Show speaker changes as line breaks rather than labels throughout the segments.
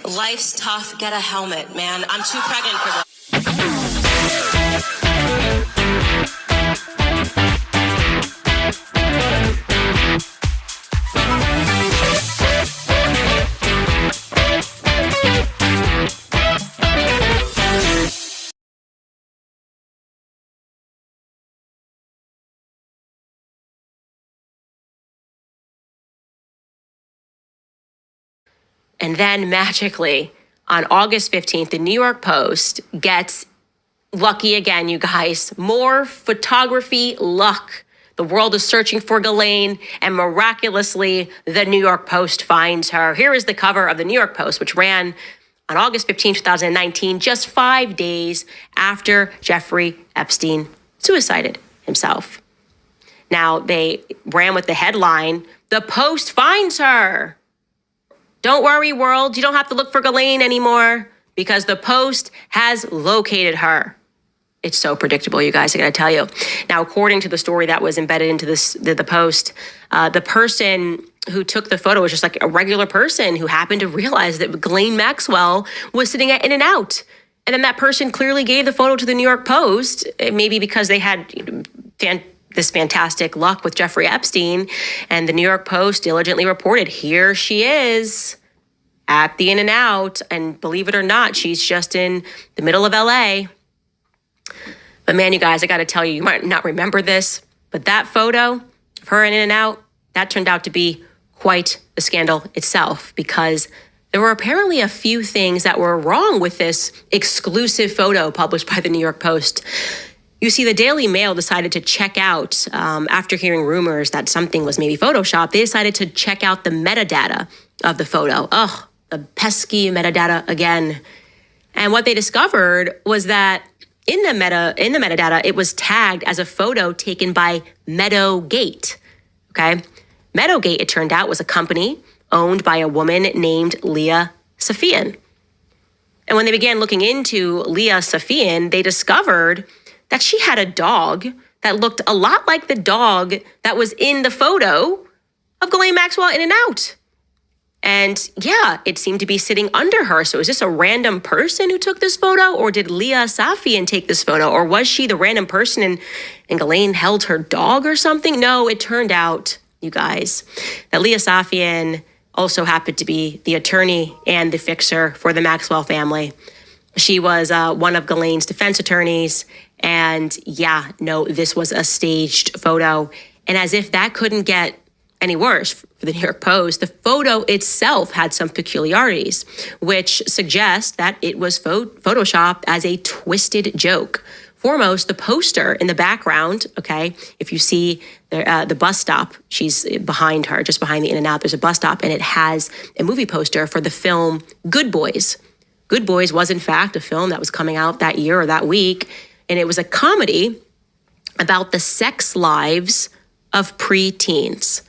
Life's tough. Get a helmet, man. I'm too pregnant for this. And then magically, on August 15th, the New York Post gets lucky again, you guys. More photography luck. The world is searching for Ghislaine, and miraculously, the New York Post finds her. Here is the cover of the New York Post, which ran on August 15, 2019, just 5 days after Jeffrey Epstein suicided himself. Now, they ran with the headline, "The Post finds her." Don't worry, world. You don't have to look for Ghislaine anymore because the Post has located her. It's so predictable, you guys, I gotta tell you. Now, according to the story that was embedded into the Post, the person who took the photo was just like a regular person who happened to realize that Ghislaine Maxwell was sitting at In-N-Out. And then that person clearly gave the photo to the New York Post, maybe because they had this fantastic luck with Jeffrey Epstein, and the New York Post diligently reported, here she is at the In-N-Out, and believe it or not, she's just in the middle of LA. But man, you guys, I gotta tell you, you might not remember this, but that photo of her in In-N-Out, that turned out to be quite the scandal itself, because there were apparently a few things that were wrong with this exclusive photo published by the New York Post. You see, the Daily Mail decided to check out, after hearing rumors that something was maybe Photoshopped, they decided to check out the metadata of the photo. Ugh, the pesky metadata again. And what they discovered was that in the metadata, it was tagged as a photo taken by Meadowgate, okay? Meadowgate, it turned out, was a company owned by a woman named Leah Safian. And when they began looking into Leah Safian, they discovered that she had a dog that looked a lot like the dog that was in the photo of Ghislaine Maxwell in In-N-Out. And yeah, it seemed to be sitting under her. So is this a random person who took this photo, or did Leah Safian take this photo? Or was she the random person and Ghislaine held her dog or something? No, it turned out, you guys, that Leah Safian also happened to be the attorney and the fixer for the Maxwell family. She was one of Ghislaine's defense attorneys. And yeah, no, this was a staged photo. And as if that couldn't get any worse for the New York Post, the photo itself had some peculiarities, which suggest that it was photoshopped as a twisted joke. Foremost, the poster in the background, okay, if you see the bus stop, she's behind her, just behind the In-N-Out, there's a bus stop, and it has a movie poster for the film Good Boys. Good Boys was, in fact, a film that was coming out that year or that week. And it was a comedy about the sex lives of preteens.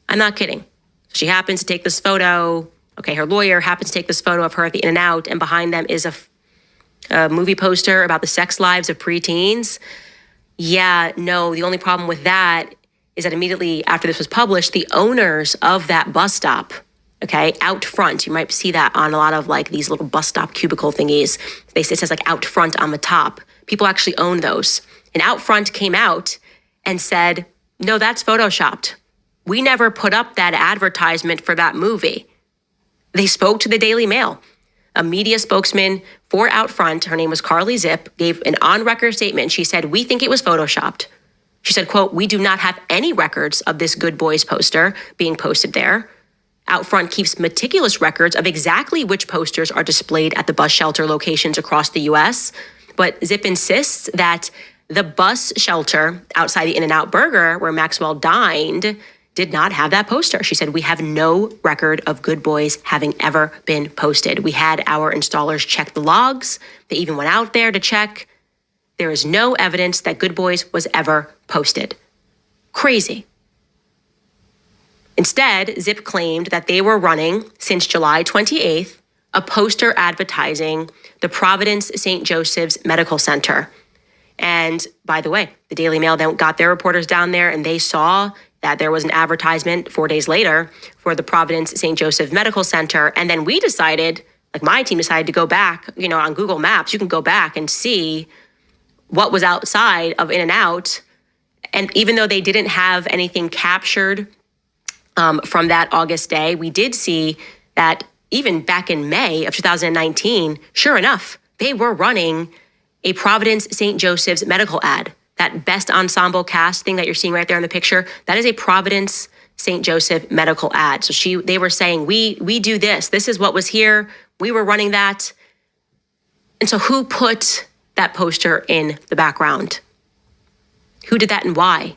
I'm not kidding. She happens to take this photo. Okay, her lawyer happens to take this photo of her at the In-N-Out, and behind them is a movie poster about the sex lives of preteens. Yeah, no, the only problem with that is that immediately after this was published, the owners of that bus stop, okay, out front, you might see that on a lot of like these little bus stop cubicle thingies. It says like out front on the top. People actually own those. And Out Front came out and said, no, that's photoshopped. We never put up that advertisement for that movie. They spoke to the Daily Mail. A media spokesman for Out Front, her name was Carly Zip, gave an on-record statement. She said, we think it was photoshopped. She said, quote, we do not have any records of this Good Boys poster being posted there. Out Front keeps meticulous records of exactly which posters are displayed at the bus shelter locations across the U.S., but Zip insists that the bus shelter outside the In-N-Out Burger where Maxwell dined did not have that poster. She said, we have no record of Good Boys having ever been posted. We had our installers check the logs. They even went out there to check. There is no evidence that Good Boys was ever posted. Crazy. Instead, Zip claimed that they were running, since July 28th, a poster advertising the Providence St. Joseph's Medical Center. And by the way, the Daily Mail then got their reporters down there and they saw that there was an advertisement 4 days later for the Providence St. Joseph Medical Center. And then we decided, like my team decided to go back, on Google Maps, you can go back and see what was outside of In-N-Out. And even though they didn't have anything captured from that August day, we did see that even back in May of 2019, sure enough, they were running a Providence St. Joseph's medical ad. That best ensemble cast thing that you're seeing right there in the picture, that is a Providence St. Joseph medical ad. So they were saying, we do this. This is what was here. We were running that. And so who put that poster in the background? Who did that and why?